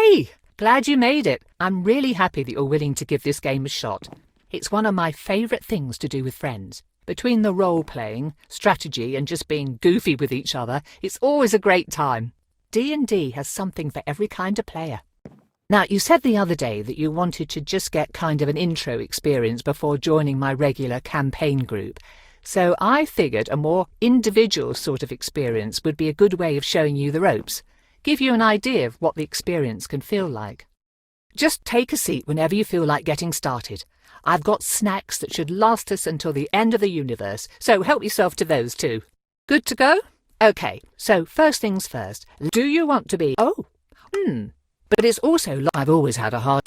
Hey, glad you made it. I'm really happy that you're willing to give this game a shot. It's one of my favourite things to do with friends. Between the role-playing, strategy and just being goofy with each other, it's always a great time. D&D has something for every kind of player. Now, you said the other day that you wanted to just get kind of an intro experience before joining my regular campaign group. So I figured a more individual sort of experience would be a good way of showing you the ropes. Give you an idea of what the experience can feel like. Just take a seat whenever you feel like getting started. I've got snacks that should last us until the end of the universe, so help yourself to those too. Good to go? Okay, so first things first. Do you want to be... But it's also... I've always had a hard...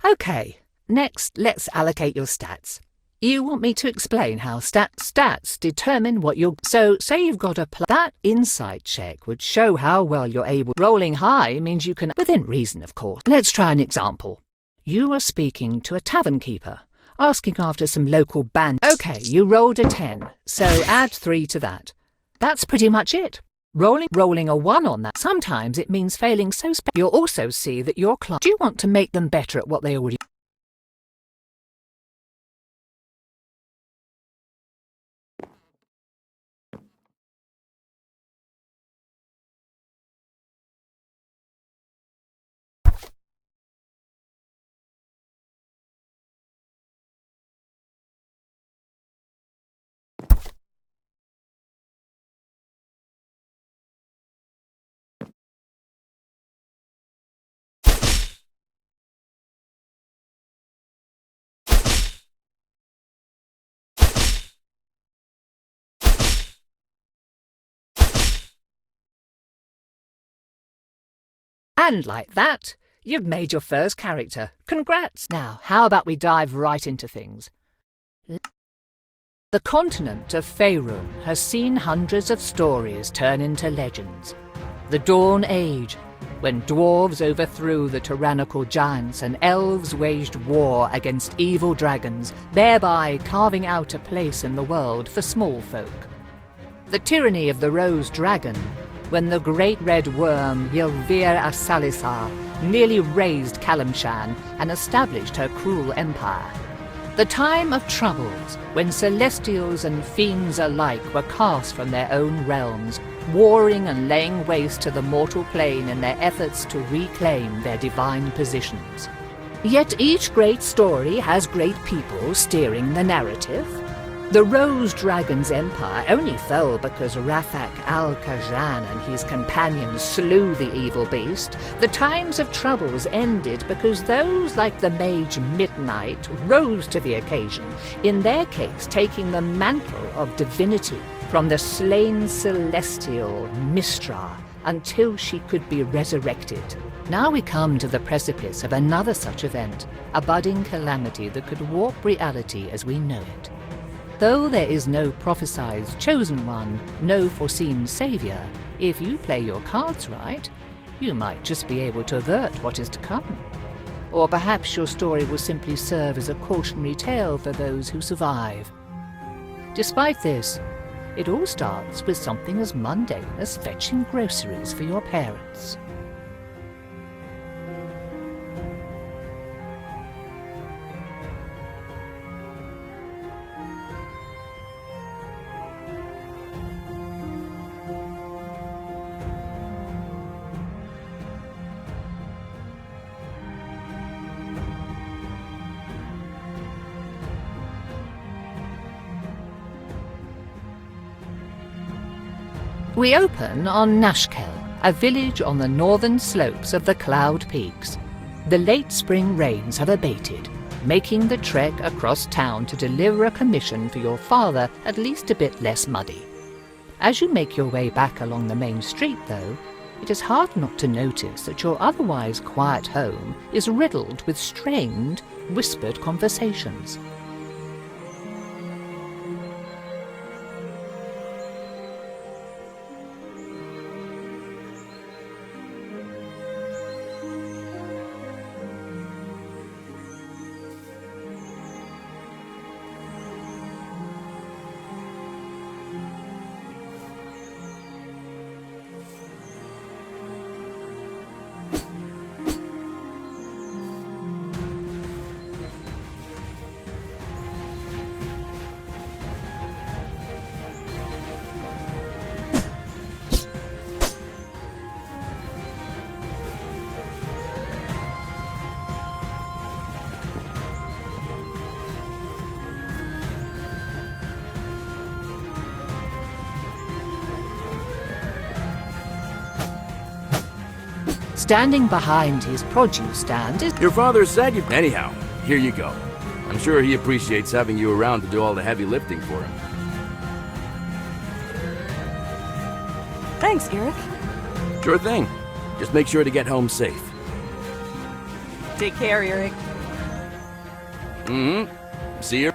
Okay, next let's allocate your stats. You want me to explain how stats determine what you're... So, say you've got that insight check would show how well you're able... Rolling high means you can... Within reason, of course. Let's try an example. You are speaking to a tavern keeper, asking after some local band... Okay, you rolled a 10, so add 3 to that. That's pretty much it. Rolling a 1 on that. Sometimes it means failing so... You'll also see that your client... Do you want to make them better at what they already... And like that, you've made your first character. Congrats! Now, how about we dive right into things? The continent of Faerun has seen hundreds of stories turn into legends. The Dawn Age, when dwarves overthrew the tyrannical giants and elves waged war against evil dragons, thereby carving out a place in the world for small folk. The tyranny of the Rose Dragon, when the great red worm Ylvir Asalisar nearly razed Kalimshan and established her cruel empire. The time of troubles, when celestials and fiends alike were cast from their own realms, warring and laying waste to the mortal plane in their efforts to reclaim their divine positions. Yet each great story has great people steering the narrative. The Rose Dragon's empire only fell because Rafak al-Khajan and his companions slew the evil beast. The times of troubles ended because those like the mage Midnight rose to the occasion, in their case taking the mantle of divinity from the slain celestial Mistra until she could be resurrected. Now we come to the precipice of another such event, a budding calamity that could warp reality as we know it. Though there is no prophesied chosen one, no foreseen savior, if you play your cards right, you might just be able to avert what is to come. Or perhaps your story will simply serve as a cautionary tale for those who survive. Despite this, it all starts with something as mundane as fetching groceries for your parents. We open on Nashkel, a village on the northern slopes of the Cloud Peaks. The late spring rains have abated, making the trek across town to deliver a commission for your father at least a bit less muddy. As you make your way back along the main street, though, it is hard not to notice that your otherwise quiet home is riddled with strained, whispered conversations. Standing behind his produce stand is... Your father said you... Anyhow, here you go. I'm sure he appreciates having you around to do all the heavy lifting for him. Thanks, Eric. Sure thing. Just make sure to get home safe. Take care, Eric. See you.